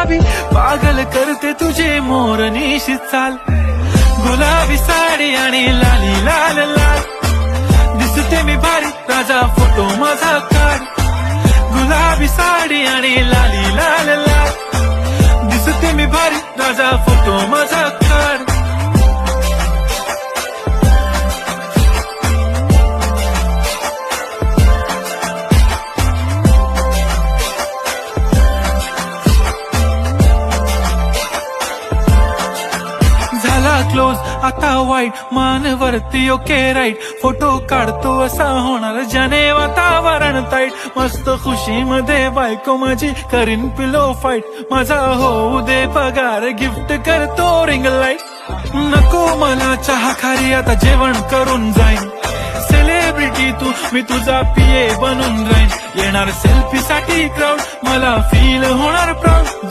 गुलाबी पागल करते तुझे मोरनीशी चाल, गुलाबी साडी आणि लाली लाल लाल, दिसते मी भारी राजा फोटो माझा काढ, गुलाबी साडी आणि लाली लाल लाल, दिसते मी भारी राजा फोटो माझा काढ. झाला क्लोज आता वाईट मानवरती ओके राईट, फोटो काढतो असा होणार ज्याने वातावरण ताईट, मस्त खुशी मध्ये बायको माझी करीन पिलो फाईट, माझा होऊ दे पगार गिफ्ट करतो रिंग लाईट, नको मला चहा खारी आता जेवण करून जाईन, सेलिब्रिटी तू मी तुझा पिये बनून राहीन, येणार सेल्फी साठी क्राऊड मला फील होणार प्राऊड.